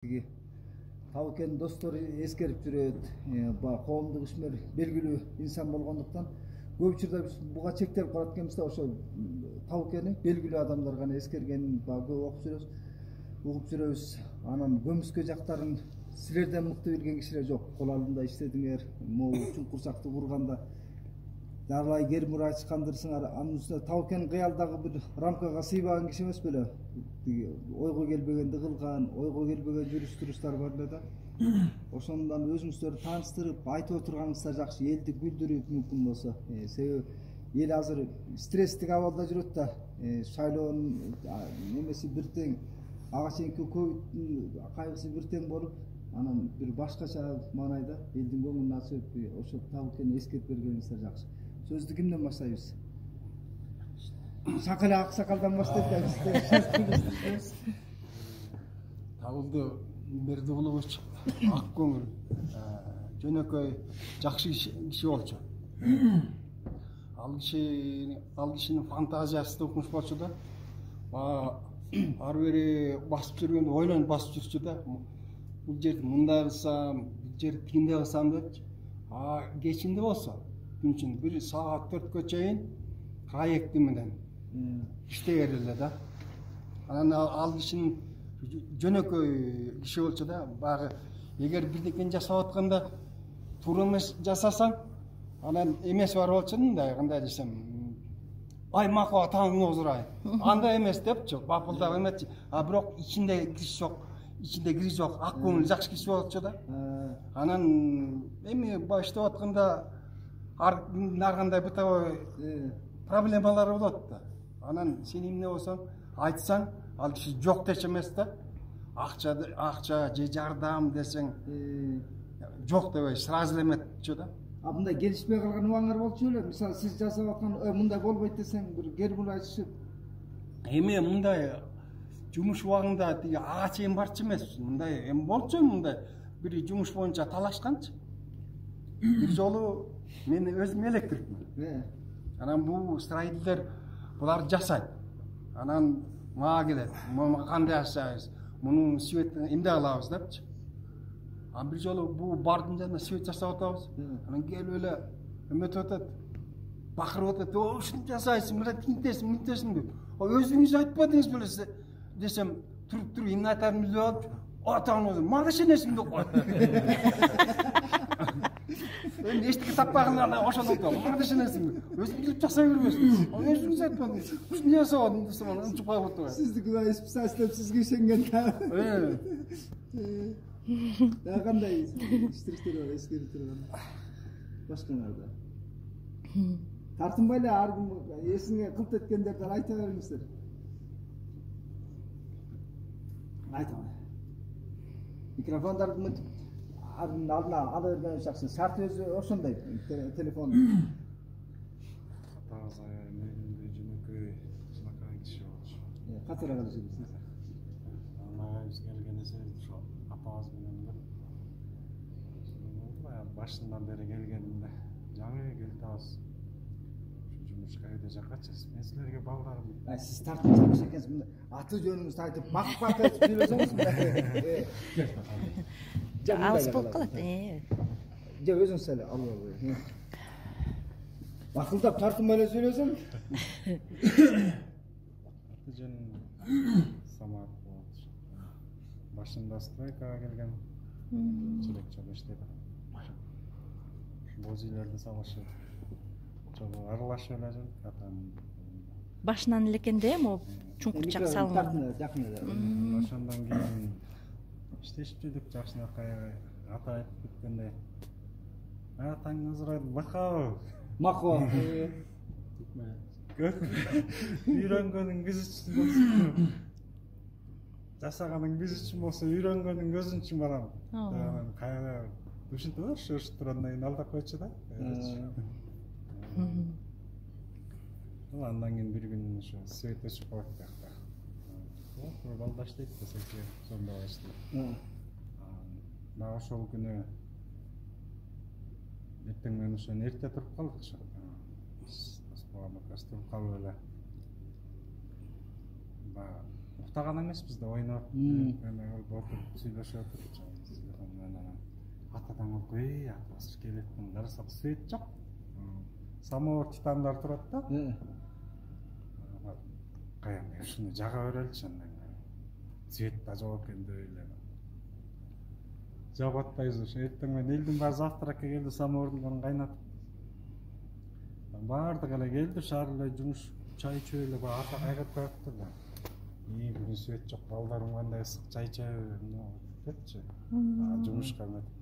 Таукен достор эскерип жүрөт. Коомдук ишмер белгилүү инсан болгондуктан көп учурда биз буга чектелип калат экенбиз да, ошо таукени белгилүү адамдар гана эскергенин угуп жүрөбүз. Анан көмүскө жактарын силерден мыкты билген кишилер жок. Кол алдында иштедиңер, могу чуңкурсакты курганда дарылай гермур ачкандырсыңар. Анын үстүнө таукен кыялдагы бир рамкага сыйбаган киши эмес беле. Ойго келбегенди кылган, ойго келбеген жүрүш-туруштар бар эле да. Ошондон өзүңүздөрдү тааныштырып, айтып отурганыңызда жакшы, элди күлдүрүп мүмкүн болсо. Себеби эл азыр стресстик абалда жүрөт да. Шайлоонун немеси бир тең, ага чейинки ковидтин кайгысы бир тең болуп, анан бир башкача маанайда элдин көңүлүн ачып, ошо таукени эскертип бергениңиздер жакшы. Сөздү кимден баштайбыз? Сакал аксакалдан баштайбыз. Табылды Бердиулович ак көңүл, жөнөкөй жакшы киши болчу. Ал кишинин фантазиясы да укмуш болчу да. Ары бери басып жүргөндө ойлонуп басып жүрчү да. Бул жерди мындай кылсам, бул жерди тигиндей кылсам депчи. Кечинде болсо, күн ичинде 1 саат 4кө чейин проекти менен иштегер эле да. Анан ал кишинин жөнөкөй киши болчу да. Баягы эгер бирдекени жасап атканда туура эмес жасасаң, анан эмеси бар болчу мындай, кандай десем, ай макуга таңыңды озурай. Андай эмес депчи, бапылдап эметчи. Бирок ичинде кириш жок. Ичинде кириş жок, ак көңүл жакшы киши болчу да. Анан эми баштап атканда ар кандай бытовой проблемалар болот да. Анан сен эмне болсоң, айтсаң, ал киши жок дечи эмес да. Акча же жардам десең, жок дебей сразу эле эметчү да. Мындай келишпей калган убаңар болчу беле? Мисалы, сиз жасап аткан мындай болбойт десең, бир гермур айтышып. Эми мындай жумуш убагында тиги ага чейин барчу эмес. Мындай эми болчу мындай бир жумуш боюнча талашканчы. Бир жолу мен өзүм электрикмин. Анан бул строительдер булар жасайт. Анан мага келет. Мага кандай жасайбыз? Мунун светин эмне кылабыз депчи. Бир жолу бул бардын жанына свет жасап атабыз. Анан келип эле эметип атат. Бакырып атат. Ушуну жасайсың, мына тинтесиң деп. Өзүңүз айтпадыңыз беле десем, туруп эмне айтарымды билбей алып, атаңыз, машинесиң деп коет. Мен эчтеке таппаган ошондон туруп, машинесиң. Өзүң билип жасай бербесиң. Өзүңүз айтпадыңыз. Ушуну жасап атам десем, унчуп коюп атат. Сиздики да специалисттер сизге ишенген да. Да кандай иштириштер бар, эскерип турган. Башкаларда. Тартынбай эле ар ким эсиңе кылт эткендерди айта бериңиздер. Айтам. Микрофондарды мынтип алдына ала берген жакшы. Шарт өзү ошондой телефон. Атабыз мендей жөнөкөй жылакай киши болчу. Катара калышыбыз. Анабыз келген эсе ошо апабыз менен бир башынан бери келгенде жаңы келтабыз. Жумушка үйдө жакачы. Мен силерге балдарым. Сиз тартып жакшы экенсиз. Аты жөнүңүздү айтып, бак айтып сүйлөсөңүз. Алыс болуп калат. Же өзүңүз эле алып. Бакылдап тартынбай эле сүйлөсөң. Аты жөнүм Самат болчу. Башында стройкага келген. Чирекчеде иштеди. Бозилерди салышып, жолго аралашып эле жүрдүк атам. Башынан элекенде могу чуңкурчак салынган. Ошондон кийин иштешип жүрдүк жакшынакай ата айтып бүткөндөй. Атаңды озурайды бакабы. Макоо. Үйрөнгөнүң биз үчүн болсо. Жасаганың биз үчүн болсо, үйрөнгөнүң өзүң үчүн барам. Анан кайра ушинтип өшүп тургандан кийин алдап койчу да. Андан кийин бир күн ошо свет өчүп калат баякта. Балда иштейт десек, сонда иштейт. Мына ошол күнү эртең менен ошо эрте туруп калдык ошо. Туруп калып эле уктаган эмеспиз да, ойноп отыруп сүйлөшүп отуруп телефон менен атадан алып ата азыр келеттин карасак свет жок, самовар титандар турат да, кая ушуну жага береличи, андан свет да жок экен деп эле жагып атпайбыз. Ошо эртең менен элдин баары завтракка келди, самовардын баарын кайнатып баардыгы эле келди, шаар эле жумуш чай ичип эле баягы ата кайгырып коюптур да. Бүгүн свет жок, балдарым кандай ысык чай ичеби депчи. Жумушка эметип.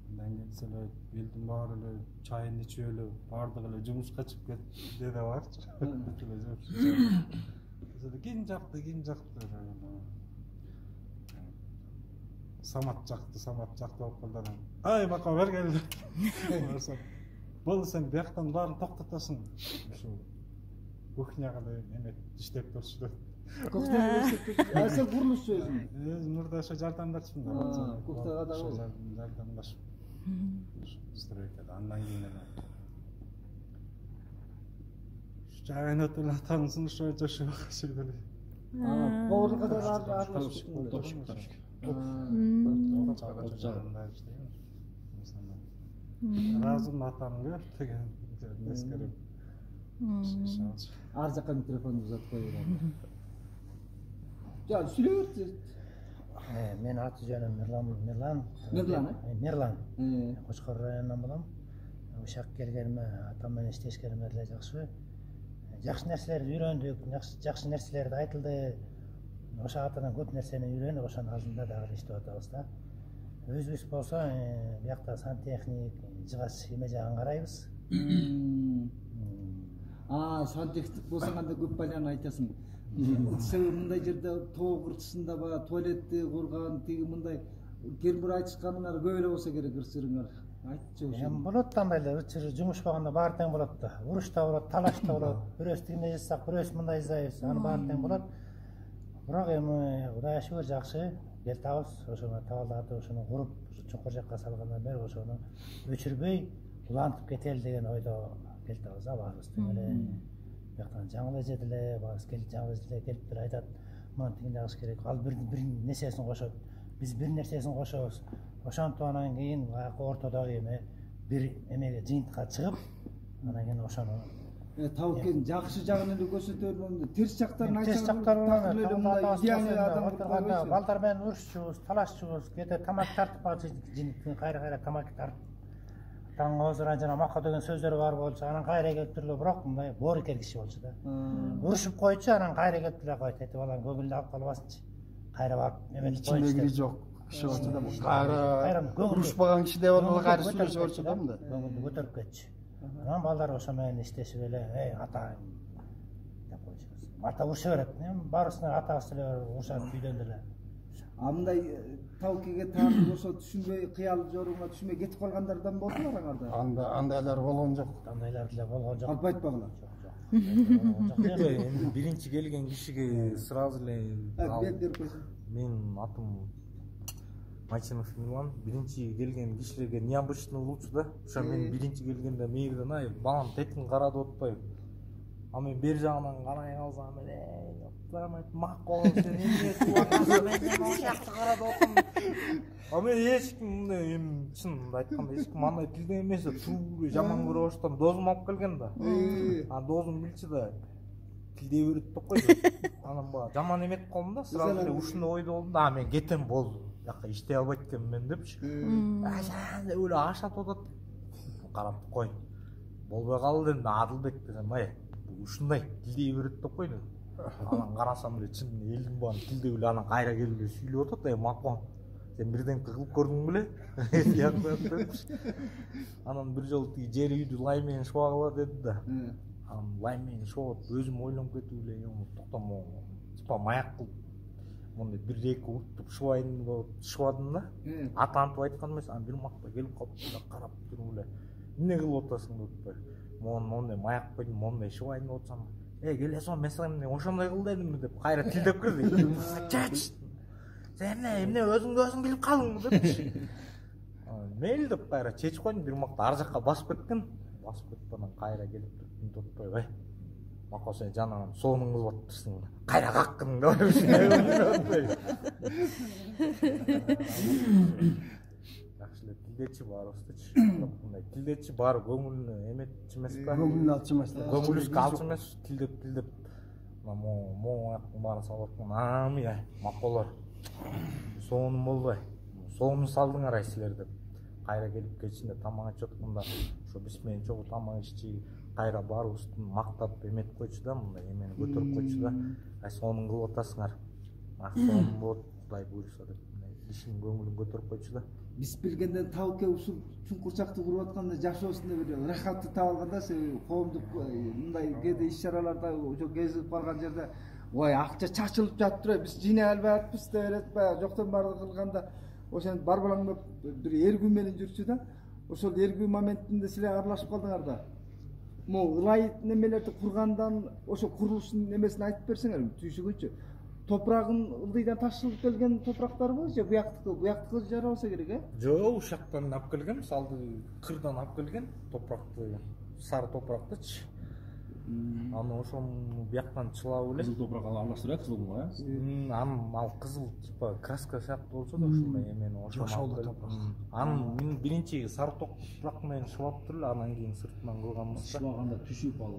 Андан келсе эле элдин баары эле чайын ичип эле баардыгы эле жумушка чыгып кетти деди барчы. Ким жакты Самат жакты болуп калды. Ай бака бергел. Болду сен бияктан баарын токтотосуң. Ушул кухняга эме иштеп турчу деп. Кухняга иштеп турчу. Сен курулушчу өзүң? Өзүм мурда ошо жардамдашчымын да. Кухняга да жардамдашып. Стройкада андан кийин эле чайын өтүп атамдын сунушу жашоо кашып эле. Поварга да аралашып. Разым атам көп деген эскерип. Ар жакка микрофонду узатып коюлган. Жа, сүйлөп берчи. Мен аты жөнүм Мирлан. Кочкор районунан болом. Ушак келгениме, атам менен иштешкениме деле жакшы. Жакшы нерселерди үйрөндүк, жакшы нерселерди айтылды. Ошо атадан көп нерсени үйрөнүп, ошонун алдында дагы иштеп атабыз да. Өзүбүз болсо, биякта сантехник, жыгач эме жагын карайбыз. Сантехник болсоң анда көп байланы айтасың. Себеби мындай жерде тоо кырчысындабы туалетти курган, тиги мындай кембир айтышканыңар көп эле болсо керек ырчырыңар. Айтчы ошо. Болот да андай ырчыр жумуш болгондо баары тең болот да. Уруш да болот, талаш да болот. Бирөөсү тигиндей жасасак, бирөөсү мындай жасайбыз. Анын баары тең болот. Бирок эми Кудайга шүгүр жакшы кел табыз. Ошону табалдатып, ошону куруп, чуңкур жакка салгандан бери ошону өчүрбөй улантып кетели деген ойдо кел табыз да баарыбыз тең эле. Бияктан жаңылы эже деле, баарыбыз келип жаңылы эже деле келип туруп айтат. Муну тигиндей кылыш керек. Ал бир нерсесин кошот. Биз бир нерсесин кошобуз. Ошентип анан кийин баягы ортодогу эме бир эмеге жыйынтыкка чыгып, анан кийин ошону Таукен жакшы жагын эле көрсөтөбүз, терс жактарын айтсаңыз. Терс жактары бар. Балдар менен урушчубуз, талашчубуз, кете тамак тартып калчу, кайра тамак тартып. Таң озура жана макка деген сөздөр бар болчу, анан кайра келип туруп, бирок мындай боорукер киши болчу да. Урушуп койчу, анан кайра келип туруп койт, эти баланы көңүлүнө алып калбасынчы. Кайра барып эметип койчу. İçindeki жок. Кайра урушпаган киши деп анан кайра сүйлөшүп болчу да мында. Көңүлдү көтөрүп кетчү. Анан балдар ошо менен иштешип эле, ата деп койчубуз. Ата уруша берет. Баарысына атабыз деле урушат үйдөн деле. Мындай Таукеге таандык ошо түшүнбөй, кыял жоруңа түшүнбөй кетип калгандардан болдулар аңарда. Андайлар болгон жок. Андайлар деле болгон жок. Алып айтпагыла. Эми биринчи келген кишиге сразу эле мен атым Майчинов Милан, биринчи келген кишилерге необычный болчу да. Ошо мен биринчи келгенде мээден балам тетин карады отпой. А мен бер жагынан карай калсам мак болуп сен эмне кыласың, мен ошол жакты карап отурдум. А мен эчким мындай эми чын айтканда эчким андай тилде эмес, туура жаман көрө баштадым. Дозум алып келген да. Дозум билчи да. Тилде берет деп койду. Анан баа жаман эметип калдым да, сразу эле ушундай ойдо болдум да, мен кетем болду. Жакка иштей албайт экенмин депчи. Өлө ашатып атат. Карап кой. Болбой калды дедим, Адылбек десем, ушундай тилдей берет деп койду. Анан карасам эле чын элдин баарын тилдеп эле анан кайра келип эле сүйлөп атат, макон. Сен бирдемке кылып көрдүң беле? Анан бир жолу тиги жер үйдү лай менен шубагыла деди да. Анан лай менен шубап өзүм ойлонуп кетип эле, токтом, типа маяк кылып мондай бир-эки уруттуп шубайын деп шубадым да. Атантып айткан эмес, анан бир макта келип калып карап туруп эле эмне кылып атасың деп. Мондай маяк койдум, мондай шубайын деп атсам, келесиң, мен сага ошондой кыл дедимби деп кайра тилдеп кирди. Чач. Сен эмне өзүң билип калдың депчи. Мейли деп кайра чечип койдум, бир макта ар жакка басып кеткен. Басып кетип анан кайра келип туруп отпой, макул сен жанаган сонун кылып атыптырсың кайра каккың деп жакшы эле тилдечи баарыбыздычы мындай тилдечи баары көңүлүнө эметчи эмес да көңүлүнө алчу эмес да көңүлүбүзгө алчу эмес тилдеп моң аяктын баарын салып аткан ами макулдар сонун болбой сонун салдыңар ай силер деп кайра келип кечинде тамак ичип атканда ошо биз менен чогуу тамак иччи кайра баарыбызды мактап эметип койчу да мындай эмени көтөрүп койчу да ай сонун кылып атасыңар сонун болот кудай буйруса деп кишинин көңүлүн көтөрүп койчу да биз билгенден табылке ушул чуңкурчакты куруп атканда жашоосунда бир рахатты таап алганда себеби коомдук мындай кээде иш чараларда ошо кезип калган жерде ой акча чачылып жатыптыр биз жыйнай албай атпыз деп элет баягы жоктон баарды кылганда ошентип бар балаң бир эргүү менен жүрчү да ошол эргүү моментинде силер аралашып калдыңар да могу ылай немелерди кургандан ошо курулуштун немесин айтып берсеңер түйшүгүнчү топурагын ылдыйдан ташылып келген топурактарбы же буяктыкы жара болсо керек жок ушактан алып келген мисалы кырдан алып келген топуракты сары топурактычы аны ошону бияктан чылап эле кызыл топурак аралаштырып кызылга анын ал кызыл типа краска сыяктуу болсо да ушундай эмени ошону анын мен биринчи сары топурак менен шыбаптыр эле анан кийин сыртынан кылганбыз да шыбаганда түшүп ал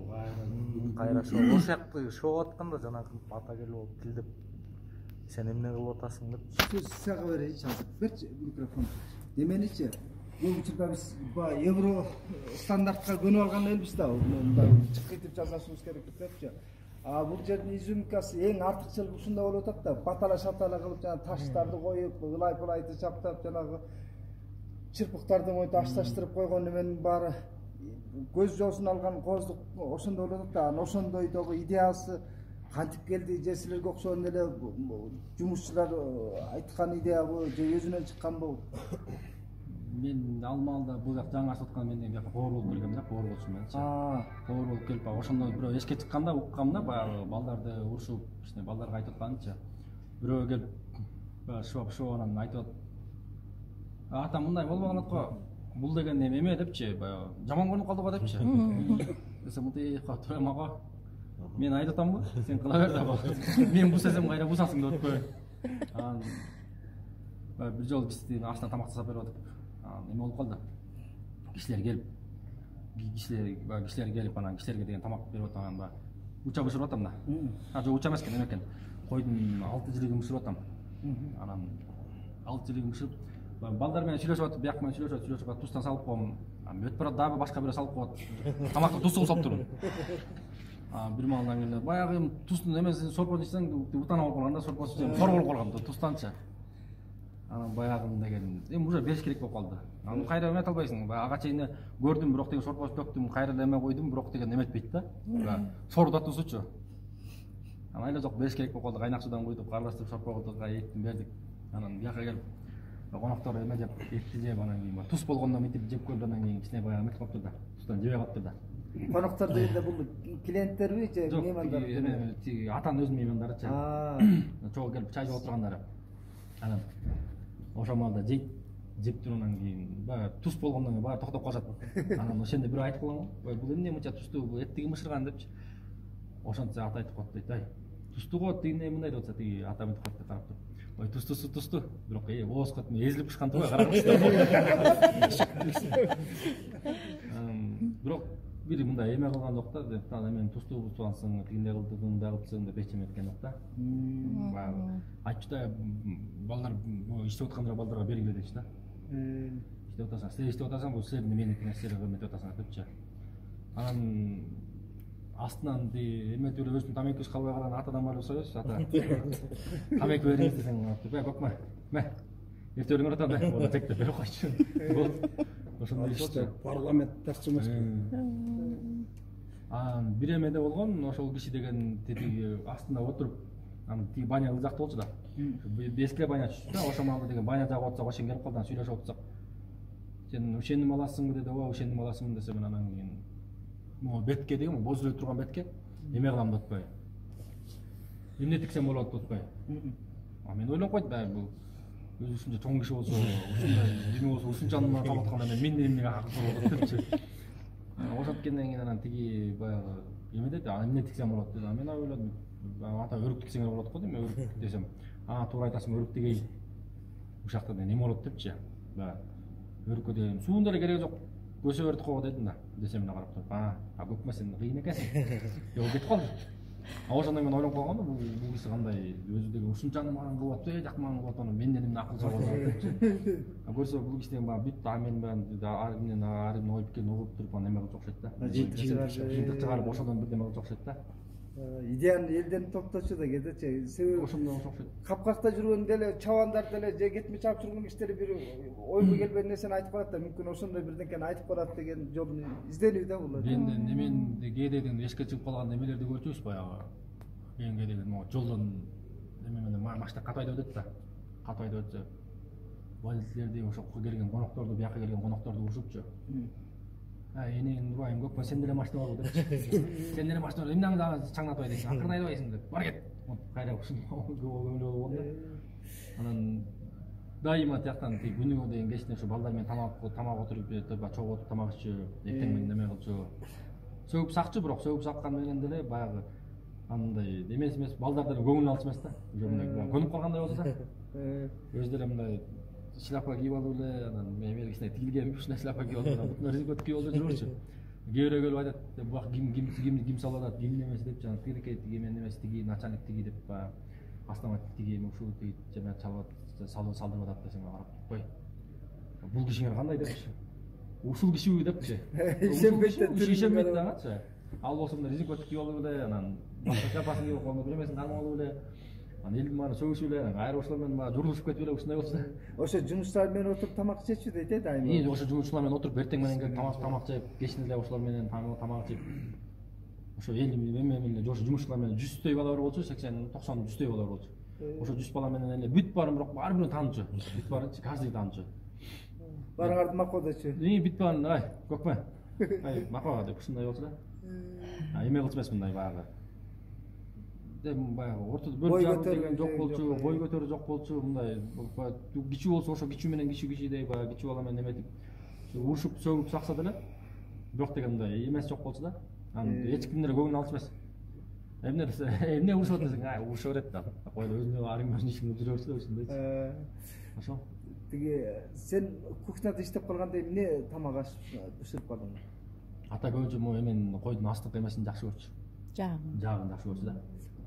кайра ошол жакты шыбап атканда жанагы ата келип алып тилдеп сен эмне кылып атасың деп сөз сага берейинчи азыр берчи микрофон неменичи бул учурда биз баягы евро стандартка көнүп алган элбиз да мындай чыкытып жасашыбыз керек депчи бул жердин изюминкасы эң артыкчылыгы ушунда болуп атат да батала шатала кылып жана таштарды коюп ылай пылайды чаптап жанагы чырпыктарды моинтип ашташтырып койгон эменин баары көз жоосун алган кооздук ошондо болуп атат да анан ошондойдогу идеясы кантип келди же силерге окшогон эле жумушчулар айткан идеябы же өзүнөн чыкканбы мен ал маалда бул жак жаңы ачып атканда мен бияка повар болуп келгем да повар болчумун менчи повар болуп келип ошондо бирөө эшикке чыкканда уккам да баягы балдарды урушуп кичине балдарга айтып атканынчы бирөө келип шыбап анан айтып атат ата мындай болбогон элек го бул деген эме депчи баягы жаман көрүнүп калды го депчи десем мынтип тура мага мен айтып атам го сен кыла бер да мен бусасам кайра бусасың деп атпайбы анан бир жолу биздин астынан тамак жасап берип атып эме болуп калды кишилер келип анан кишилерге деген тамак берип атам анан баягы уча бышырып атам да жок уча эмес экен эме экен койдун 6 жилигин бышырып атам анан 6 жилигин бышырып балдар менен сүйлөшүп атып бияк менен сүйлөшүп атып тустан салып коем өтүп барат дагы башка бирөө салып коет тамакты тузсуз салып турмун бир маалдан келе баягы тустун эмесин сорпосун ичсең утан болуп калган да сорпосун ичсең кор болуп калган тустанчы анан баягы деген эми уже бериш керек болуп калды анан кайра эмете албайсың баягы ага чейин көрдүм бирок деген сорпосун төктүм кайра эле эме койдум бирок деген эметпейт да сору да тузучу анан айла жок бериш керек болуп калды кайнак судан куйдук аралаштырып сорпо кылдык эттин бердик анан бияка келип коноктор эме жеп этти жеп анан кийин туз болгондо мынтип жеп көрдү анан кийин кичине баягы эметип калыптыр да тустан жебей калыптыр да коноктор дегенде бул клиенттерби же меймандар тиги атанын өзүнүн меймандарычы чогуу келип чай жеп отургандары анан ошол маалда жеп туруп анан кийин баягы туз болгондон кийин баары токтоп калышат анан ошондо бирөө айтып калган го бул эмне мынча тузду бул эттигин бышырган депчи ошентсе ата айтып коет дейт ай тузду го тигине мындай деп атса тиги ата мынтип коет деп карап туруп ой тузду бирок ооз кат эзилип бышкан тугу караңыз бирок бир мындай эме кылган жок да эмени тузду бузгансың тигиндей кылдың мындай кылыпсың деп эч эметкен жок да баягы айтчу да балдар иштеп аткандар балдарга бергиле депчи да иштеп атасың силер иштеп атасаң бул силердин меникине силер эметип атасыңар депчи анан астынан эметип эле өзүнүн тамеки иш калбай калган атадан барып сурайбыз ата тамеки бериңиз десең көкмө эртең өлүңөр атам да тектеп берип койчу болду ошондой ишчи парламенттарчы эмес анан бир эме да болгон ошол киши деген тиги астында отуруп анан тиги баня ыл жакта болчу да бескиле баня түшчү да ошол маалда деген баня жагып атсак ошен келип калды анан сүйлөшүп атсак сен ушени баласыңбы деди ооба ушени баласымын десем анан кийин могу бетке деген боз эле турган бетке эме кылам деп атпайбы эмне тиксем болот деп атпайбы мен ойлонуп койдум баягы бул өзү ушунча чоң киши болсо ушундай эме болсо ушунчаны калып атканда мен эмнеге акыл болот депчи ошенткенден кийин анан тиги баягы эме деди, эмне тиксем болот деди. Мен ойлодум, ата өрүк тиксеңер болот го дейм, өрүк десем. Туура айтасың, өрүк тигейин. Ушул жакта эме болот депчи. Өрүккө дейм, суунун деле кереги жок. Көсө бердик го дедим да. Десем мына карап туруп, көкмө сен кыйын экенсиң. Жок кетип калды. Ошондон мен ойлонуп калгам да, бул киши кандай өзү деги ушунчаны маған кылып атты, жакман кылып атты, менден эмне акыл чогуу депчи. Көрсө бул киши деген бүт мен менен арымын ой пикирин угуп туруп эме кылып окшойт да. Жыйынтык чыгарып ошондон бирдеме кылып окшойт да. Идеяны элден топточу да кетечи. Себеби ошондон окшойт. Капкакта жүргөн деле чабандар деле же кетме чаап жүргөн кишилер бир ойго келбеген нерсени айтып коет да, мүмкүн ошондой бирденкени айтып барат деген жолун изденүү да бул. Мен немен кээде эшикке чыгып калган немелерди көрчүбүз баягы. Кээинге деген могу жолдон неме менен машина катайда өтөт да. Катайда өтсө водительдерди, ошо келген конокторду, бияка келген конокторду урушупчу. Энеңин урайын көкпө, сен деле машина алып депчи. Сен деле машина алып, эмне аны чаңнатып айдайсың, акырын айдабайсың деп. Бар кет. Кайра көңүл болуп да. Анан дайыма тияктан күнүгө деген кечинен ушу балдар менен тамак отуруп, чогуу отуруп тамак иччү, эртең менен неме кылчу. Сөгүп сакчы, бирок сөгүп саккан менен деле баягы андай эмес, балдар деле көңүл алчу эмес да. Көнүп калгандай болсо да. Өзү деле мындай шляпа кийип алып эле, анан мен кичине тигилген ушундай шляпа кийип алып, бутуна резинкот кийип алып жүрчү. Кээбирөө келип айтат, бак ким салып атат, ким немеси деп, жана тигилке тиги, мен немеси тиги, начальник тиги деп астама тиги, ушул тиги, жана салдырып атат десем карап кой. Бул кишиңер кандай депчи. Ушул кишиби депчи. Ишенбейт дагычы. Ал болсо мына резинкот кийип алып эле, анан шляпасын кийип колуна биремесин кармап алып эле. Эл мана сөгүшүп эле, айрылышуулар менен журулушуп кетип эле ушундай болсо. Ошо жумушчулар менен отуруп тамак ичечү дейт дайыма. Ошо жумушчулар менен отуруп эртең менен келип тамак жеп, кечинде эле ошолор менен тамак жеп. Ошо эл менен ошо жумушчулар менен 100 бала бар болчу, 80-90 100 бала бар болчу. Ошо 100 бала менен эле бүт баарын, бирок баары бирөө таанычу. Бүт баарын каждый таанычу. Баарыңарды макодочу. Бүт баарын, көкмө. Макога деп ушундай болчу да. Эме кылчу эмес мындай баягы. Баягы ортодо бөлүп жабуу деген жок болчу, бой көтөрүү жок болчу, мындай кичүү болсо ошо кичүү менен кичүүдей баягы кичүү бала менен эметип урушуп сөгүп сакса деле, бирок деген мындай эмес жок болчу да. Анан эч ким деле көңүл алчу эмес. Эмне урушуп атасың? Урушуп берет да. Койду өзүнө арың өзүнүн ишин жүрө берчү ушундай. Ошо. Тиги сен кухняда иштеп калганда эмне тамак аш бышырып калдың? Ата көбүнчө эмен койдун астык эмесин жакшы көрчү. Жагын жакшы көрчү да.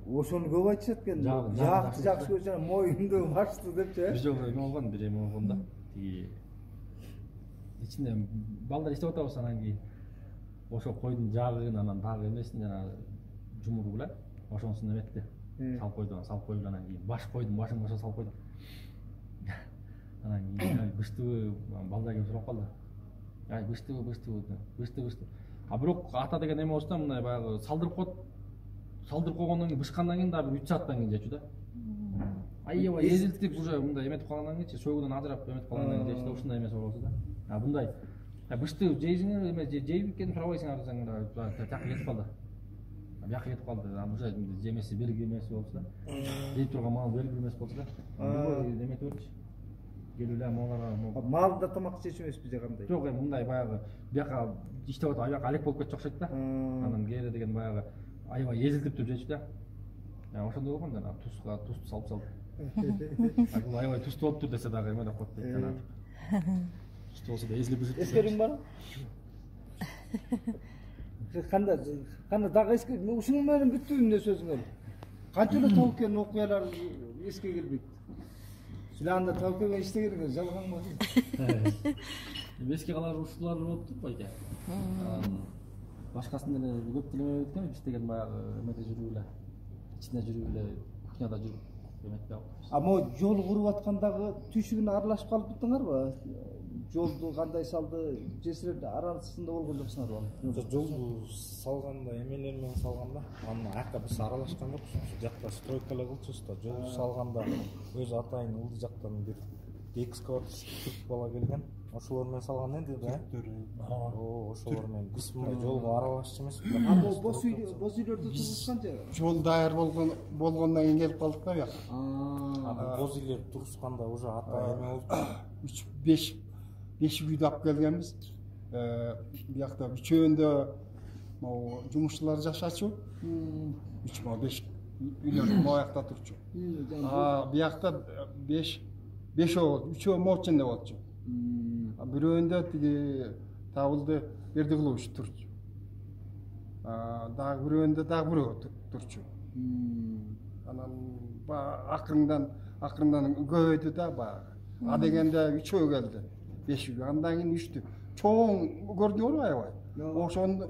Ошону көп айтышат экен. Жакты жакшы көрчү, моюнду башты депчи. Бир жолу эме болгон, бир эме болгон да. Тиги ичинде балдар иштеп атабыз, анан кийин ошо койдун жагын, анан дагы эмесин жана жумуруп эле ошонусун эметти. Салып койду, анан кийин койдун башын ошо салып койду. Анан кийин быштыбы, балдар келип сурап калды. Бышты. Бирок ата деген эме болсо да, мындай баягы салдырып коет. Салдырып койгондон кийин бышкандан кийин дагы 3 сааттан кийин жечү да. Аябай эзилтип уже мындай эметип калгандан кийинчи, сөгүүдөн ажырап эметип калгандан кийин жечү да, ушундай эмеси болсо да. Мындай бышты жейсиңер эме жейбик экенин сурабайсың, арасаң жакка кетип калды. Бияка кетип калды. Уже жемеси белгилүү эмес болсо да. Жейип турган мал белгилүү эмес болсо да. Эметип берчү. Келип эле малга малда тамак ичечү эмеспи же кандай? Жок, мындай баягы бияка иштеп атып, аяк алек болуп кетчү окшойт да. Анан кээде деген баягы аябай эзилтип туруп жечү да. Ошондой болгон да, тузду салып. Бул аябай тузду болуптур десе дагы эме деп коет дейт анан. Тузду болсо да эзилип жүрөт. Эскериң барбы? Кандай дагы эскер, ушуну менен бүттү эмне сөзүңөр? Канча эле табып келген окуялар эске келбейт. Силанда табып келген иштегениңер жалганбы? Эске калар ушулар болуптур койчу. Башкасын деле көп деле эметкен, биз деген баягы эмеде жүрүп эле, ичинде жүрүп эле, кухняда жүрүп эметпей калдык. Могу жол куруп аткандагы түйшүгүнө аралашып калып кеттиңерби? Жолду кандай салды, же силер арасында болгон жоксуңарбы? Жолду салганда эмелер менен салганда, анын аякка биз аралашкан жокпуз. Ошо жакта стройка эле кылчубуз да. Жолду салганда өз атайын ылдый жактан бир экскаватор бала келген. Ошолор менен салган энди да. Ошолор менен биз мындай жолго аралашчу эмеспиз. Бос үйлөрдү тургузган же? Жол даяр болгондон кийин келип калдык да бияка. Боз үйлер тургузганда уже ата эме болуп 3-5 үйдү алып келгенбиз. Биякта үчөөндө могу жумушчулар жашачу. 3-5 үйлөр моякта турчу. Биякта 5 3 моочунда болчу. Бирөөндө тиги табылды Бердиғұлович турчу. Дагы бирөөндө дагы бирөө турчу. Анан акырындан көбөйдү да баягы. А дегенде 3 келди. 5 андан кийин 3-тү. Чоң көрдүңөр аябай. Ошону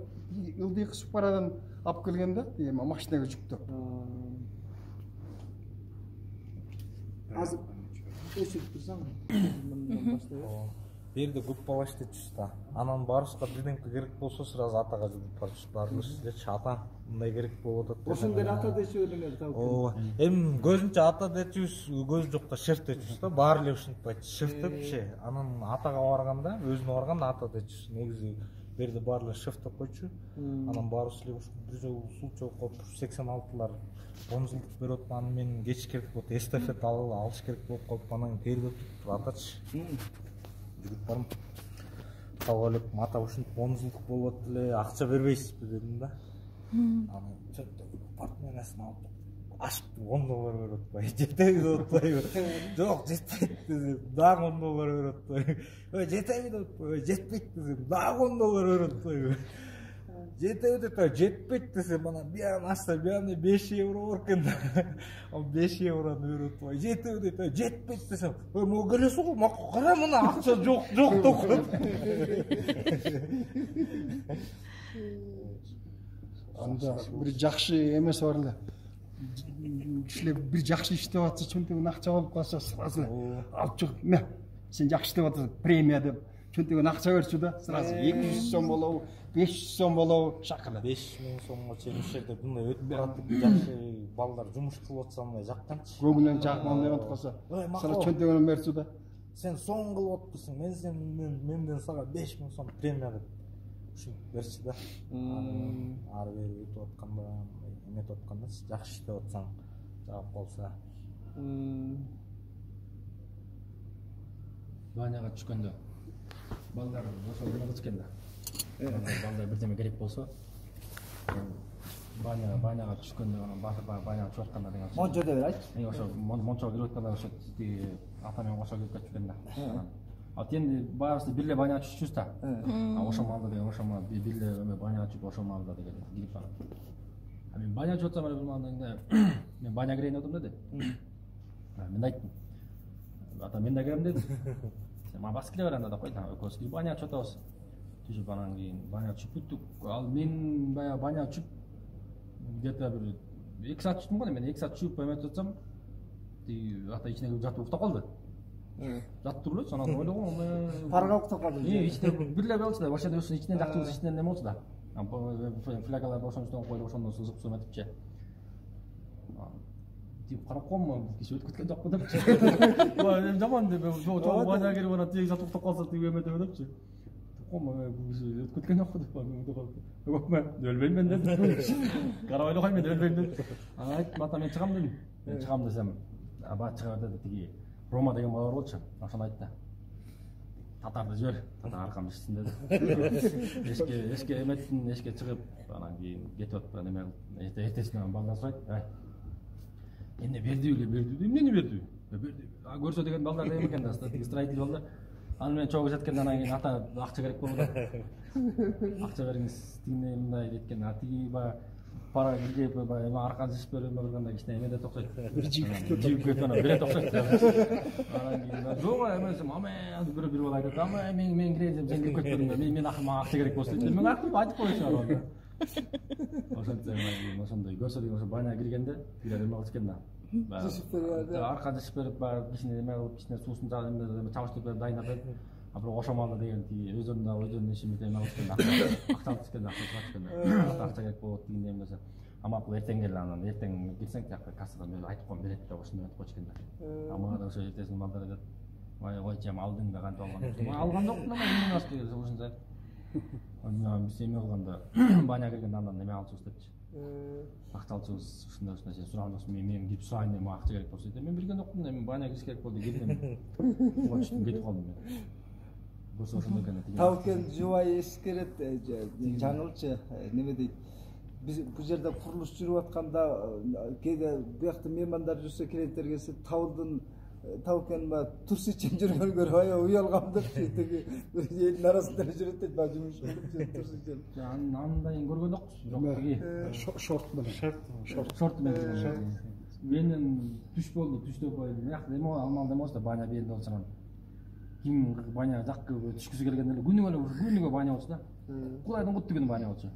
ылдый кысып барадан алып келгенде машинага жүктөп. Азыр өчүрүп турсаң. Берде көп бала иштетчүбүз да. Анан барышка бирдеңке керек болсо сразу атага жүгүп барчу. Барышчы ата мындай керек болуп атат. Ошондой ата дечү эле табып. Ооба. Эми көзүнчө ата дечүбүз, көзү жокто шеф дечүбүз да. Баары эле ушинтпайт. Шеф депчи. Анан атага барганда, өзүнө барганда ата дечүбүз. Негизи берде баары эле шеф деп койчу. Анан баарыбыз эле бир жолу случай болуп 86-лар 10 жылдык берип атып, анан мен кеч керек болуп, эстафета алыш керек болуп калып, анан келип атачы. Жүгүп барым. Кабыл элеп ата ушинтип 10 жылдык болуп атты эле, акча бербейсизби дедим да. Анан портмонесин алып ашып $10 берип атпайбы, жетеби деп атпайбы. Жок, жетпейт десем, дагы $10 берип атпайбы. Жетеби деп атпайбы, жетпейт десем, дагы $10 берип атпайбы. Жетеби деп жетпейт десем, анан бияны ачса, бияны €5 бар экен. Ал €5 берип атпайбы. Жетеби деп жетпейт десем, могу келесиң го, мага кара мына акча жок деп коет. Анда бир жакшы эмес бар эле. Кишилер бир жакшы иштеп атса, чөнтөгүн акча болуп калса, сразу алып чыгып, "Мә, сен жакшы иштеп атасың, премия" деп чөнтөгүн акча берчү да, сразу 200 сом болобу, 500 сом болобу, шакыра. 5000 сомго чейин ушул жерде мындай өтүп барат деп жакшы балдар жумуш кылып атса мындай жакканчы. Көңүлүн жакман деп аткалса, сразу чөнтөгүн берчү да. Сен соң кылып атпысың, менден сага 5000 сом премия деп ушинтип берчи да. Ары бери өтүп атканда, эметип атканда жакшы иштеп атсаң, жагып калса. Баняга түшкөндө балдар ошол эмне экен да. Балдар бирдеме керек болсо, баняга түшкөндө анан баняга чыгып атканда деген. Мончо деп айт. Ошо мончого кирип атканда ошо ата менен кошо кирип кеткен да. А енді баарыбыз бир эле баняга түшчүбүз да. Ошол маалда деген ошо бир эле баняга түшүп ошол маалда деген кирип барат. Мен баняга түшүп атсам бир маалда мен баняга кирейин деп атам деди. Мен айттым. Ата мен да кирем деди. Сен мага бас кире бер анда деп койду. Экөөбүз баняга түшүп атабыз. Түшүп анан кийин баняга түшүп бүттүк. Ал мен баягы баняга түшүп где-то бир 2 саат түштүм го, мен 2 саат түшүп эметип атсам, ата ичине кирип жатып уктап калды. Жатып туруп эле, анан ойлогом, парга уктап калды. Ичинде бир эле болчу да, ошол жерде ичинен жактыбыз ичинен эме болчу да. Флягаларды ошондон ошондон сызып эметипчи. Тип карап коймо, киши өтүп кеткен жокпу депчи. Эми жаман деп, чоң баняга кирип анан тиги жатып уктап калса тиги эметип депчи. Коймо, бул киши өтүп кеткен жокпу деп, өкмө, өлбөйм мен дедим. Карабай эле кой, мен өлбөйм дедим. Анан айттым, ата мен чыгам дедим. Мен чыгам десем, баа чыга бер деди, тиги Рома деген бала бар болчу. Ошону айтты. Татарды жибер, татар аркамды ичсин деди. Эшке эметтин, эшке чыгып, анан кийин кетип атып, неме кылып, эртесинен балдар сурайт. Эмне бердиби? Эмнени бердиби? Берди. Көрсө деген балдар эме экен да, строитель балдар. Анан мен чогуу жеткенде анан кийин ата акча керек болду. Акча бериңиз, тигине мындай деткен, тиги баягы пара киргеп эме арканы чечип берип калганда кичине эмеде токсойт. Бир жигип кетип анан бере токсойт. Анан кийин жок эмесим, бир бала айтат, мен кирейин деп сен кирип кетпедиң, мен мага акча керек болсо дейт. Мен айтып коюшум анда. Ошондой көрсө деген ошо баняга киргенде бир эме кылып экен да. Арканы чечип берип, кичине эме кылып, кичине суусун чабыштырып берип дайындап берип, бирок ошол маалда деген тиги өздөрүнүн ишин эме кылып экен, акча алып экен, акча керек болот дегенде эмесе. Амакул эртең кел, анан эртең кирсең тияка кассадан мен айтып коем берет деп ошондой айтып койчу экен да. Мага да ошо эртесин балдар айтат, ойчам алдың да кантип алган. Алган жокмун, эмне аз деген ошончо айтып. Биз эме кылганда баняга киргенде андан эме алчубуз депчи. Акча алчубуз, ушундай нерсе сураган жоксуң, мен кирип сурайын деп мага акча керек болсо дейт. Мен билген жокмун, эми баняга кириш керек болду, келдим. Буга түштүм, кетип калдым мен. болсо ошондой экен. Таукен жубай эскерет, жаңылчы неме дейт. Биз бул жерде курулуш жүрүп атканда кээде биякта меймандар жүрсө, клиенттер келсе, Тауылдын Таукен турс ичен жүргөнү көрүп аябай уялгам депчи. Тиги элдин арасында жүрөт дейт, баягы жумуш кылып турс ичен. Андайын көргөн жокпуз. Бирок тиги шорт менен. шорт менен. Менин түш болду, түштөп койдум. Бирок демо алмал демос да баня берди болсо. Ким баня жакка түшкүсү келген эле күнүгө баня болчу да. Кулайдын кутты күнү баня болчу.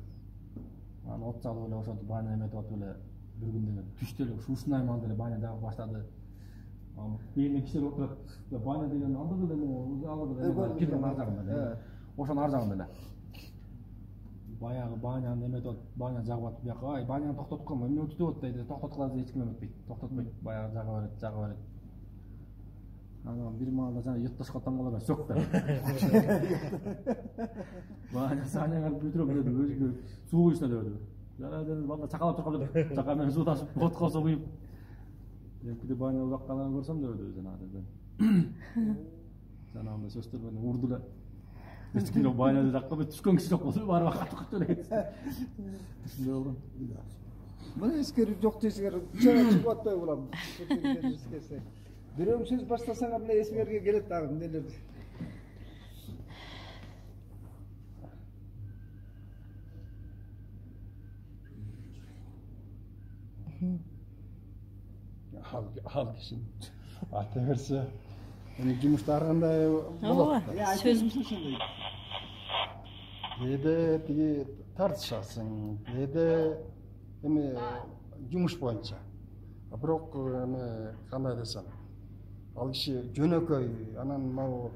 Аны от салып эле ошентип баня эметип атып эле бир күндө эле түштө эле ушундай маалда эле баня жагып баштады. Мени кишилер отурат. Баня деген анда деле алып кирген ар жагында эле. Ошонун ар жагында эле. Баягы баняны эметип атып, баня жагып атып, бияка ай баняны токтотуп коймо, эмне өтүп атат дейт. Токтоткула эч ким эметпейт. Токтотпойт. Баягы жага берет. Анан бир маалда жана ютташка таңгала сөк да. Баня саняга бүтүрөп берди, өзүгө суу ичте дебеди. Жана балда чакалап турган деп, чака менен суу ташып, отко сууйуп. Экиде баня убакканын көрсөм дебеди жана. Жана анда сөздөр менен урду эле. Эч ким баня жакка түшкөн киши жок болсо баары катып эле кетти. Ушундай болгон. Мына эскерип жок десеңер, чыгып атпай болам. Бирөөң сөз баштасаңар эле эсиңерге келет дагы эмнелерди. Ал киши айта берсе, жумуштар кандай болот? Сөзүм Кээде тиги тартышасың, кээде эми жумуш боюнча. Бирок эми кандай десем, ал киши жөнөкөй, анан могу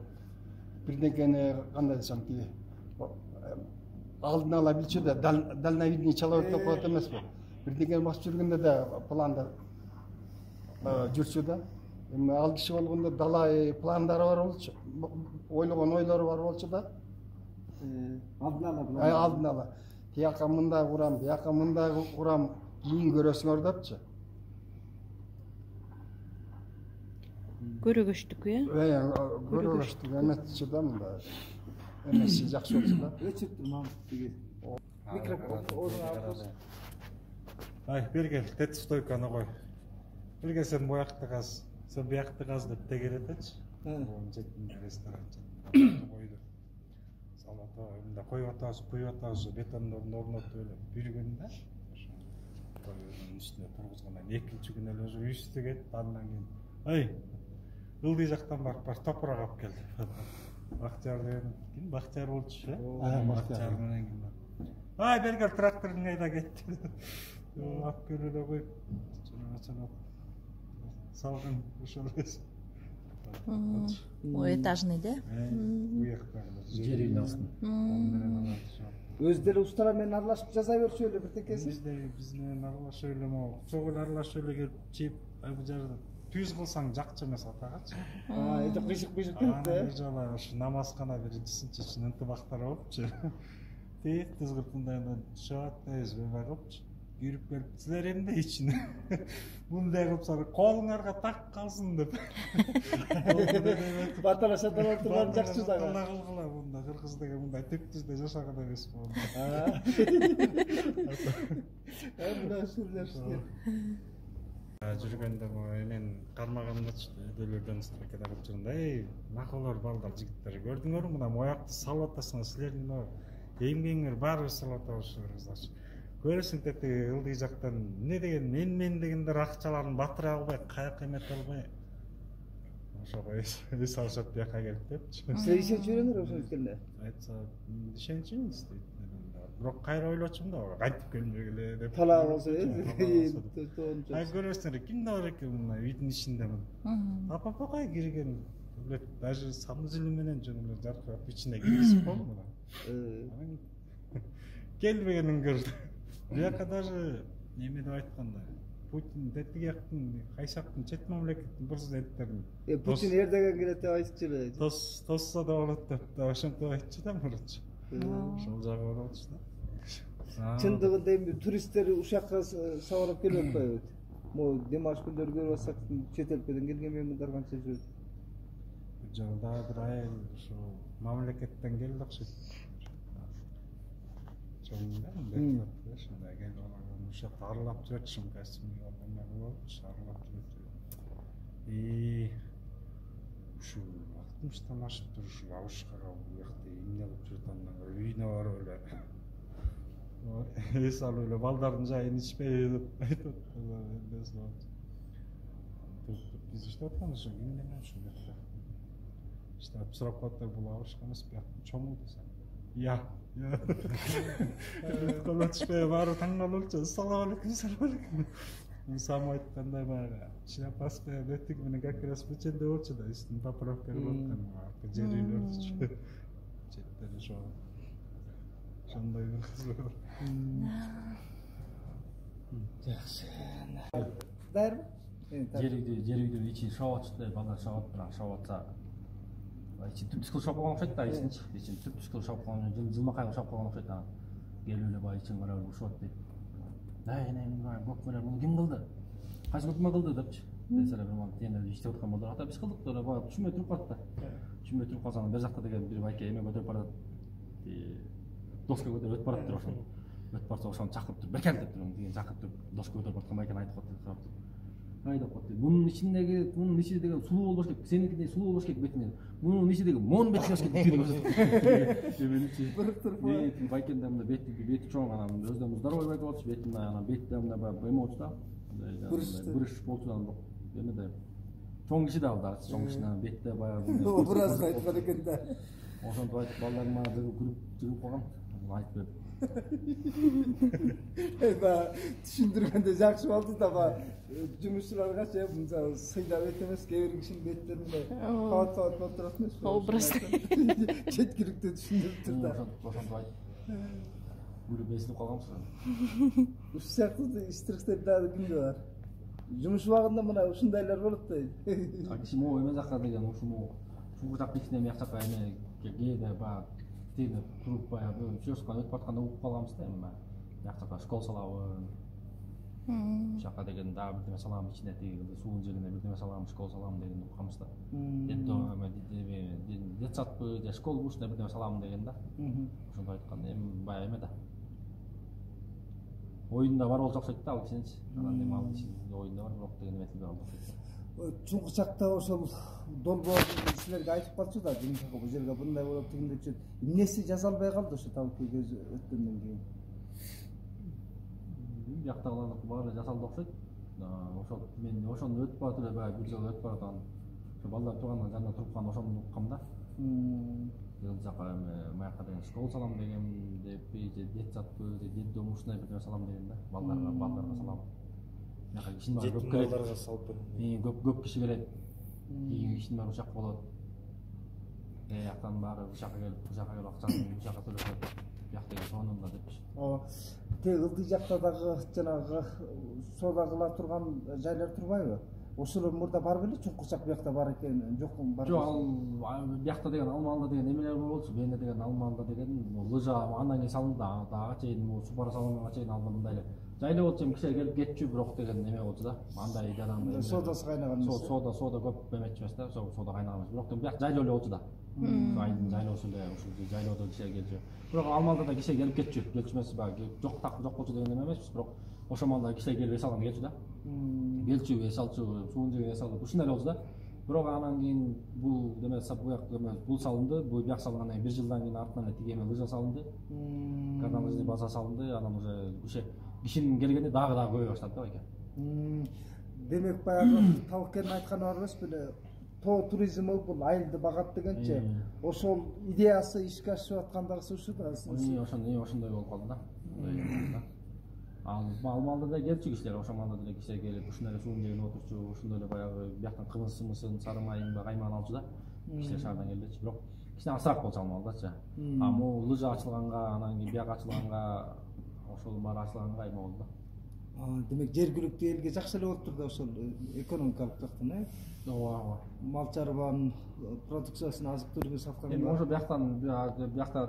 бирдекени кандай десем тиги алдын ала билчү да дальновидный человек деп коет эмеспи? Бирдекени басып жүргөндө да планда жүрчү да. Эми ал киши болгондо далай пландары бар болчу, ойлогон ойлору бар болчу да. Алдын ала. Тияка мындай курам, бияка мындай курам, кийин көрөсүңөр депчи. көрөгөчтүк, Көрөгөчтүк эметчи да мындай. Эмеси жакшы болчу да. Өчүп Мамыт тиги. Микрофон. Ай, бергел, тет стойканы кой. Бирге сен буякты каз, сен буякты каз деп тегерет этчи. Жетин ресторанчы. Койду. Салата, мында коюп атабыз, бетондорун орнотуп эле бир күндө. Койдун үстүнө тургузгандан экинчи күнү эле өзү үстү кетти, андан кийин. Ай, ылдый жактан барып топурак алып келди. Бактияр деген ким? Бактияр болчу, э? Бактияр менен ким? Ай, бергел трактордун кайда кетти. Алып келип эле коюп, чана салган ошол эле. Этажный, да? Жер үйдүн астында. Өз деле усталар менен аралашып жаза берчү эле биртекеси. Биз менен аралашып эле могу, согул аралашып эле келип чийип, бул жерде түйүз кылсаң жакчы эмес атагачы. Эже кыйшык келип да. Бир жолу ушу намазкана биринчисинчи үчүн ынтымактар болупчу. Тез кылып мындайдан шат эзбебай кылыпчу. Кирип келип, силер эмне ичине? Мындай кылыпсаңар, колуңарга так калсын деп. Баталаша турган жакчы да. Кылгыла мында кыргыз деген мындай теп-түздө жашаган эмес болду. Мына сүрлөшүп. Жүргөндө мен кармагандачы өйдөлөрдөн стрекеде кылып жүргөндө, эй, макулор балдар, жигиттер, көрдүңөрбү мына моякты салып атасыңар, силердин эмгегиңер баары салып атабыз. Көрөсүң тетти ылдый жактан эмне деген мен дегендер акчаларын батыра албай, каяка эмете албай. Ошого эс алышып бияка келип депчи. Силер ишенчүрөңөр ошо өткөндө. Айтса, ишенчүмүн дейт. Бирок кайра ойлочумун да, кайтып келмегиле деп. Талаа болсо, Ай көрөсүңөр, кимде бар экен мына үйдүн ичиндемин. Апа-апа кирген. Даже самызылы менен жөн жаркырап ичине киргизип койду мына. Келбегенин көрдү. Бияка даже неме деп айтканда, Путин тетигектин, кайсактын чет мамлекеттин президенттерин. Путин эрдеген келет деп айтчу эле. Тосса да болот деп, ошентип айтчу да мурунчу. Ошол жагы болчу да. Чындыгында эми туристтер ушакка сабалап келип атпайбы? Могу демалыш күндөрү көрүп атсак, чет элден келген меймандар канча жүрөт? жылда бир айыл ушу мамлекеттен келди окшойт. Чоңда ушундай келип алган ошо жакта аралап жүрчүмүн костюмге болуп аралап жүрүп. Ушу вактымыздан ашып туруп ушу Абышкага буякта эмне кылып жүрүп андан көрө үйүнө барып эле эс алып эле балдардын жайын ичпей деп айтып атты. Биз иштеп атканбыз ошо ким менен ушул жакта. Иштеп сурап калыптыр, бул Абышка эмес, буякта чоңу десем. Коло түшпөй баары таң калып, салам алейкум. Сам айткандай баягы шляпасы менен бетиги менен как раз печенде болчу да, үстүн поправка кылып аткан, жер үйлөрдү. Четтен ошо. Ошондой бир кыз бар. Жакшы. Дайыр? Жер үйдүн ичи шоп атышты, балдар шоп атпыран, шоп атса. İçin tüptüskül şop olgan okşayt da, için tüptüskül şop olgan, жылмакайга шоп olgan okşayt da. Келип эле бай için карап ушот дейт. Көк менен муну ким кылды? Кайсы көкмө кылды депчи. Деселер мен тендер иштеп аткан болду. Ата биз кылдык деп бай түшмөй туруп калды да. Түшмөй туруп калсаң бер жакта деген бир байке эме көтөрүп барат. Доска көтөрүп өтүп барат ошо. Өтүп барса ошону чакырып туруп, бекер деп туруп, деген чакырып туруп доска көтөрүп аткан байкени айтып калды. Айдап калды. Bunun içindeki sulu olmuş ki, seninkinde sulu olmuş ki betinin. Bunun içindeki mon beti olmuş ki betinin. Evet, baykendemde beti çoğun anam özden здоровый байк olmuş betin anam bettemde bema olmuş da. Burış boltudan bak. Yine de çoğun kişi de aldı. Çoğun kişiden bette bayağı. O biraz aytkan eкен da. Ошоntип айтып балдарыма жүрүп калгам. Айтып түшүндүргөндө жакшы болду да, жумушчуларга мисалы сыйдап этемес, кээ бир кишинин беттеринде кабат болуп турат эмес. Образ. Четкиликтүү түшүндүрүптүр да. Ошентип айтып күлүп эсинип калгамсыз. Ушул сыяктуу истирикстер дагы кимде бар? Жумуш убагында мына ушундайлар болот да. Киши эме жакка деген ушул жак ичине мыяк жакка эме кээде баягы тегип туруп баягы чөскөн өтүп атканда угуп калганбыз да, эми мыяк жакка школ салабы. Жакка деген дагы бир неме салам ичине тегип суунун жегине бир неме салам, школ салам деген укканбыз да. Детсадпы же школ ушуна бир неме салам деген да. Ошондой айтканда эми баягы эме да. Оюнда бар болчу окшойт да ал кишиничи. Анан эми ал кишинин оюнда бар, бирок деген эмеси бар окшойт. Чуңкучакта ошол долбоо кишилерге айтып калчу да, жумушка бул жерге мындай болот дегендечи. Эмнеси жаза албай калды ошо табык көз өткөндөн кийин? Жактагылардыкы баары жасалды окшойт. Ошол мен ошону өтүп барып эле баягы бир жолу өтүп бараткан. Ошо балдар тургандан жанында туруп калган ошону уккам да. Бул жака эми маяка деген школ салам деген деп, же детсадпы, же детдом ушундай бир нерсе салам деген да. Балдарга салам. Маяка кишинин баары көп келет. Балдарга салып берем. Көп киши келет. Кийин кишинин баары ушак болот. Жактан баары ушакка келип акчасын ушакка төлөп бияктагы сонунда депчи. Тээ ылдый жакта дагы жанагы соода кыла турган жайлар турбайбы? Ошолор мурда бар беле, Чуңкучак биякта бар экен, жокпу бар. Жок, ал биякта деген Алмалда деген эмелер болчу, Бене деген Алмалда деген лыжа андан кийин салынды, дагы чейин супара салынганга чейин алда мындай эле. Жайлы болчу, эми кишилер келип кетчү, бирок деген эме болчу да. Андай жанагындай. Соодасы кайнаган эмес. Соода көп эметчү эмес да, соода кайнаган эмес. Бирок бияк жайлуу эле болчу да. Айдын жайлоосу эле, ушул жайлоодо кишилер келчү. Бирок Алмалда да кишилер келип кетчү, келчү эмес, баягы жок болчу деген эме эмес, бирок ошол маалда кишилер келип эс алган келчү да. Келчү, эс алчу, суун жеген эс алып, ушундай эле болчу да. Бирок анан кийин бул эме бул салынды, бул бияк салынгандан кийин 1 жылдан кийин артынан эле тиги эме лыжа салынды. Горнолыжный база салынды, анан уже кишинин келгени дагы көбөйө баштады да байке. Демек баягы Талыккердин айтканы бар эмес беле? Тоо туризми бул айылды багат дегенчи. Ошол идеясы ишке ашып аткандагысы ушу да. Ошондой болуп калды да. Алмалда да келчү кишилер, ошол маалда деле кишилер келип, ушундай эле суун жеген отурчу, ушундай эле баягы бияктан кымызын, сары майын, каймагын алчу да. Кишилер шаардан келчү, бирок кичине азыраак болчу Алмалдачы. Могу лыжа ачылганга, анан кийин бияк ачылганга, ошол баары ачылганга эме болду да. Демек жергиликтүү элге жакшы эле болуптур да ошол экономикалык жактан, Ооба. Мал чарбанын продукциясын азык түлүгүн сатканда. Эми ошо бияктан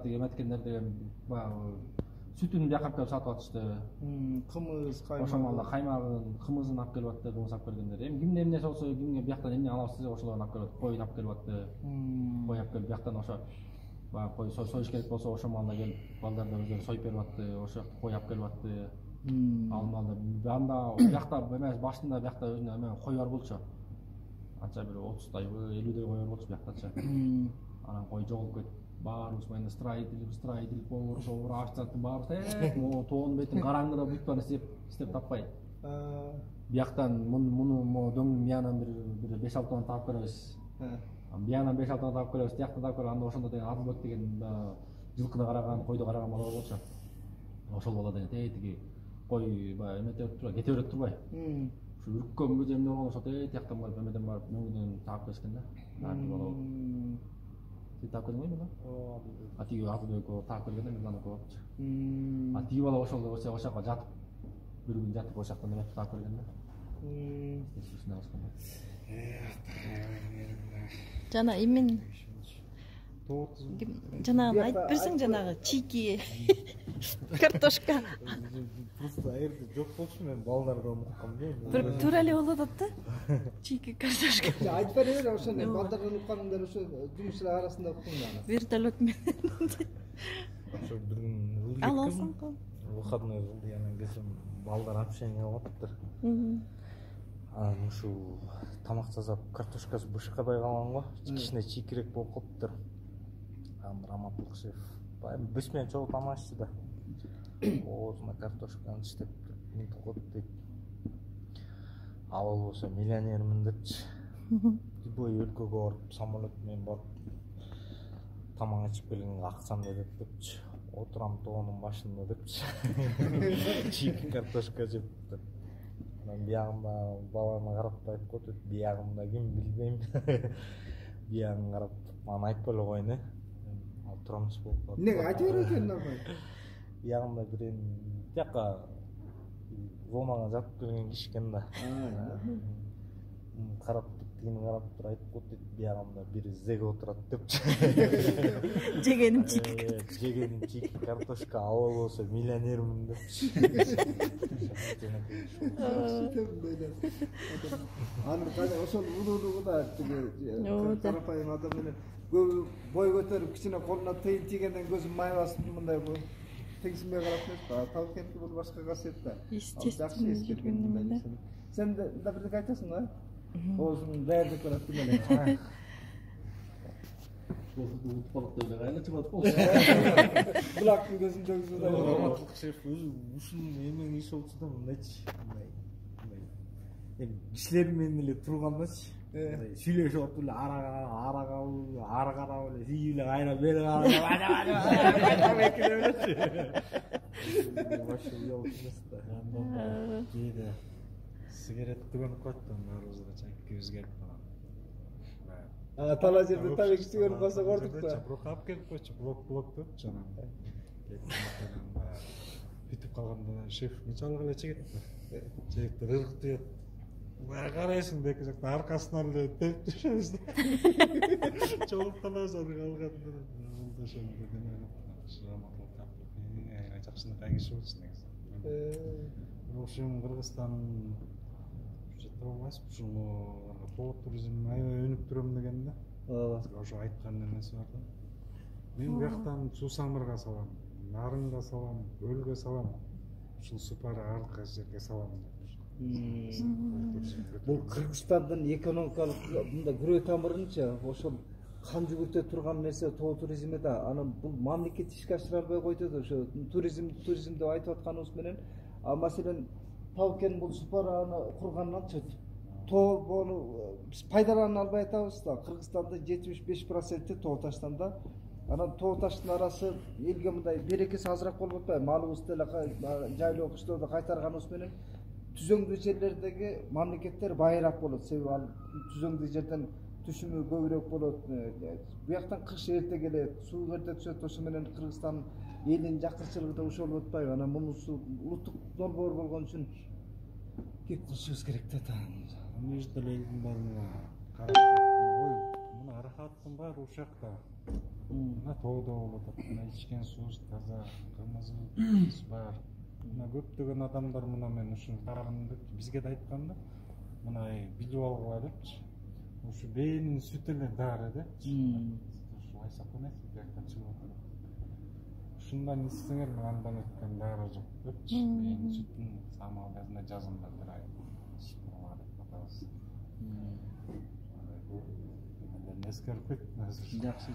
тиги эметкендер деген баягы сүтүн бияка алып келип сатып атышты. Кымыз, каймак. Ошол маалда каймагын, кымызын алып келип атты, кымыз алып келгендер. Эми кимде эмнеси болсо, кимге бияктан эмне алабыз десе ошолорун алып келип атты. Койун алып келип атты. Кой алып келип бияктан ошо баягы кой союш керек болсо ошол маалда келип балдарды өздөрү союп берип атты. Ошол жакта кой алып келип атты. Ал маалда анда биякта эмес башында биякта өзүнө эме кой бар болчу. Анча бир 30дайбы, 50дөй кой бар болчу бияктачы. Анан кой жоголуп кетип баарыбыз менен строитель ошол официанттын баарыбыз могу тоонун бетин караңгыда бүт издеп таппай. Бияктан муну дөңдүн биянан бир 5-6 тонн таап беребиз. Биянан 5-6 тонн таап келебиз, тиякта таап келебиз. Анда ошондо деген Адылбек деген жылкыны караган, койду караган бала болчу. Ошол бала деген тиги кой баягы эмете турбай, кете берет турбай. Ушу үрккөнбү же эмне болгон ошол тияктан барып эмеден барып мөңгүнөн таап келишкен да. Бала болуп. Сен таап келдиңби муну? А тиги Адылбек таап келгенде мен аны көрүпчү. А тиги бала ошол жака жатып бир күн жатып ошол жактан эметип таап келген да. Жана эмен жанагы айтып берсең, жанагы чийки картошка. Просто аерде жок болчу, мен балдарда унуткам да. Туура эле болуп атат да. Чийки картошка. Айтып бере бер ошону балдардан укканыңдар ошо жумушчулар арасында уктуңдар аны. Вертолет менен. Ошо бир күн Ал алсаң кол. выходной кылды, анан келсем балдар общение кылып атыптыр. Анан ушул тамак жасап картошкасы бышкабай калган го, кичине чийкирээк болуп калыптыр. Анан Раматылык шеф баягы биз менен чогуу тамак ичти да. Оозуна картошканы иштеп мынтип коет дейт. Ал болсо миллионермин депчи. Любой өлкөгө барып самолет менен барып тамак ичип келгенге акчам берет депчи. Отурам тоонун башында депчи. Чийки картошка жеп деп. Анан биягында баланы карап айтып коет, биягымда ким билбейм. Биягын карап мага айтып эле коюн ал турамыз болуп калат. Эмнеге айтып берет экен нормай? Биягында бир тияка зонага жатып келген киши экен да. Карап тигини карап туруп айтып коет, биягымда бир зеге отурат депчи. Жегеним чийки. Жегеним чийки картошка, ал болсо миллионермин депчи. Аны ошол улуулугу да тиги карапайым адам менен көбү бой көтөрүп кичине колуна тыйын тийгенден көзүн май басып мындай тегисинбей карап эмес, Талкентте бул башка касиет да. Естественно жүргөн да. Сен да бирдеке айтасың да? Оозуң даярдык барат демеле. Булактын көзүндөгү да. Раматылык шеф өзү ушунун эмнең иши болчу да мындайчы. Эми кишилер менен эле тургандачы. Сүйлөшүп атып эле ара карап эле тийип эле кайра бери карап вообще уялып эмес да. Кээде сигарет түгөнүп коет да, баарыбызга чайкибиз келип калат. Тала жерде табек түгөнүп калса кордук да. Бирок алып келип койчу, блок депчи анан. Бүтүп калганда шеф нечалык эле чегет да. Чегиптер ыргык тиет. Бара карайсың деки жакта аркасынан эле теп түшөбүз да. Чогулуп калабыз аны калганда. Бул ошондо деме Раматылык таптык. Жакшынакай киши болчу негизи. Ошол Кыргызстандын жете албайсызбы ушул тоо туризмин аябай өнүп турам деген да. Ооба. Ошо айткан нерсе бар да. Мен бияктан Суусамырга салам, Нарынга салам, Көлгө салам. Ушул Супара аркы жерге салам. Бул Кыргызстандын экономикалык мындай күрөө тамырынча ошол кан жүгүртө турган нерсе тоо туризми да. Анан бул мамлекет ишке ашыра албай койду да ошо туризм деп айтып атканыбыз менен. Маселен Талкен бул Супараны курганданчы тоону биз пайдалана албай атабыз да. Кыргызстанда 75% тоо таштан да. Анан тоо таштын арасы элге мындай берекеси азыраак болуп атпайбы? Малыбызды эле жайлоо кыштоодо кайтарганыбыз менен түзөңдүү жерлердеги мамлекеттер байыраак болот. Себеби ал түзөңдүү жерден түшүмү көбүрөөк болот. Бияктан кыш эрте келет, суу эрте түшөт. Ошо менен Кыргызстан элинин жакырчылыгы да ошол болуп атпайбы? Анан мунусу улуттук долбоор болгон үчүн кеп кылышыбыз керек да. Мына жерде элдин баарына карап ой, мына аракаттын баары ушул жакта. мына тоодо болуп атат, мына ичкен суубуз таза, кырмызы туз бар. Мына көптөгөн адамдар мына мен ушуну карадым деп бизге да айтканда, мына билип алгыла депчи. Ушу бээнин сүтү эле дары депчи. Ушу айсаканайт жактан чыгып атат. Ушундан ичсеңер андан өткөн дары жок депчи. Бээнин сүтүн самал газына жазылма бир ай ичип тургула деп атабыз. Эскерпек. Жакшы.